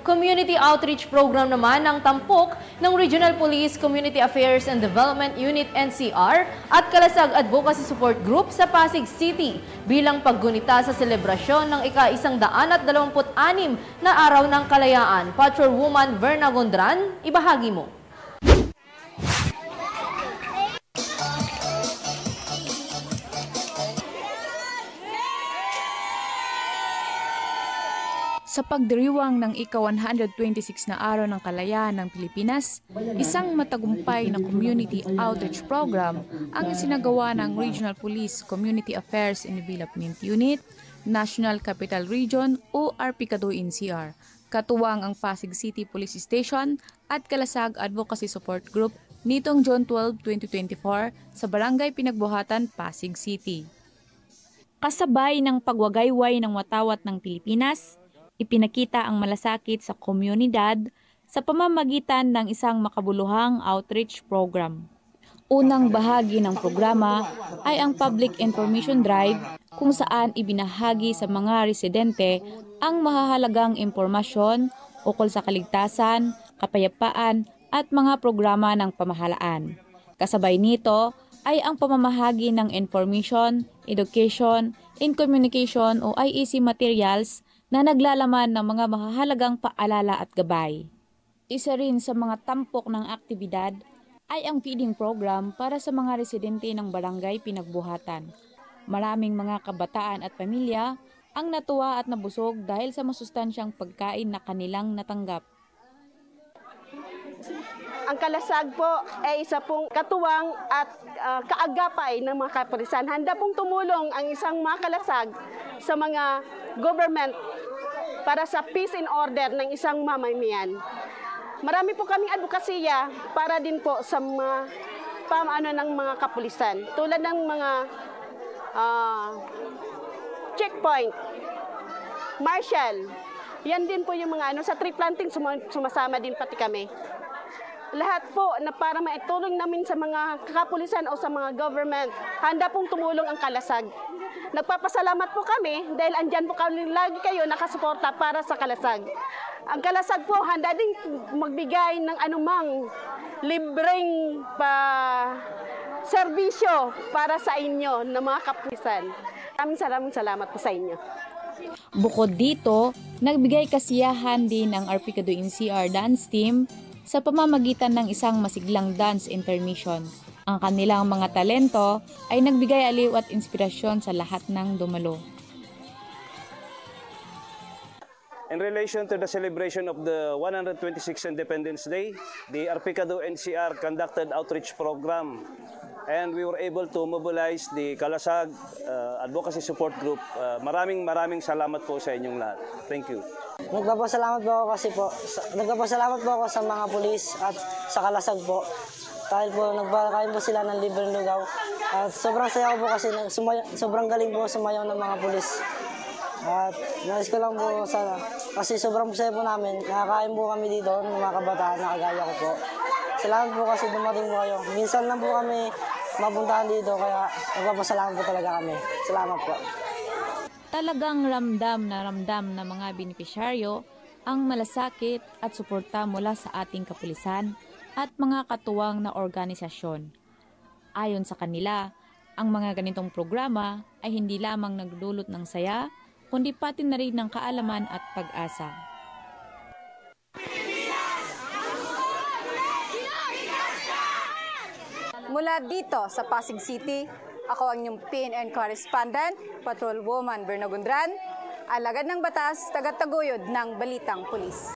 Community Outreach Program naman ng tampok ng Regional Police Community Affairs and Development Unit NCR at Kalasag Advocacy Support Group sa Pasig City bilang paggunita sa selebrasyon ng ika-126 na Araw ng Kalayaan. Patrolwoman Verna Gondran, ibahagi mo. Sa pagdiriwang ng ika-126 na Araw ng Kalayaan ng Pilipinas, isang matagumpay na community outreach program ang isinagawa ng Regional Police Community Affairs and Development Unit, National Capital Region o RPCADO NCR, katuwang ang Pasig City Police Station at Kalasag Advocacy Support Group nitong June 12, 2024 sa Barangay Pinagbuhatan, Pasig City. Kasabay ng pagwagayway ng watawat ng Pilipinas, ipinakita ang malasakit sa komunidad sa pamamagitan ng isang makabuluhang outreach program. Unang bahagi ng programa ay ang Public Information Drive kung saan ibinahagi sa mga residente ang mahahalagang impormasyon ukol sa kaligtasan, kapayapaan at mga programa ng pamahalaan. Kasabay nito ay ang pamamahagi ng information, education, and communication o IEC materials na naglalaman ng mga mahahalagang paalala at gabay. Isa rin sa mga tampok ng aktibidad ay ang feeding program para sa mga residente ng Barangay Pinagbuhatan. Maraming mga kabataan at pamilya ang natuwa at nabusog dahil sa masustansyang pagkain na kanilang natanggap. Ang Kalasag po ay isa pong katuwang at kaagapay ng mga kapulisan. Handa pong tumulong ang isang mga Kalasag sa mga government para sa peace and order ng isang mamamayan. Marami po kaming advokasya para din po sa mga ng mga kapulisan. Tulad ng mga checkpoint, marshal. Yan din po yung mga sa tree planting sumasama din pati kami. Lahat po na para maitulong namin sa mga kapulisan o sa mga government, handa pong tumulong ang Kalasag. Nagpapasalamat po kami dahil andyan po kami lagi kayo nakasuporta para sa Kalasag. Ang Kalasag po handa din magbigay ng anumang libreng serbisyo para sa inyo ng mga kapulisan. Maraming salamat po sa inyo. Bukod dito, nagbigay kasiyahan din ang RPCADO NCR dance team sa pamamagitan ng isang masiglang dance intermission. Ang kanilang mga talento ay nagbigay aliw at inspirasyon sa lahat ng dumalo. In relation to the celebration of the 126th Independence Day, the RPCADO NCR conducted outreach program and we were able to mobilize the Kalasag Advocacy Support Group. Maraming salamat po sa inyong lahat. Thank you. Nagpapasalamat po ako sa mga pulis at sa Kalasag po. Dahil po nagpakain po sila ng libreng lugaw. At sobrang saya ko po kasi sobrang galing po sumayaw ng mga pulis. At nais ko lang po sana, kasi sobrang saya po namin. Nakakain po kami dito ng mga kabataan na kagaya ko po. Salamat po kasi dumating po kayo. Minsan lang po kami mapuntahan dito kaya nagpapasalamat po talaga kami. Salamat po. Talagang ramdam na mga benepisyaryo ang malasakit at suporta mula sa ating kapulisan at mga katuwang na organisasyon. Ayon sa kanila, ang mga ganitong programa ay hindi lamang nagdulot ng saya, kundi pati na rin ng kaalaman at pag-asa. Mula dito sa Pasig City, ako ang inyong PNN correspondent, Patrolwoman Verna Gondran, alagad ng batas, tagataguyod ng Balitang Pulis.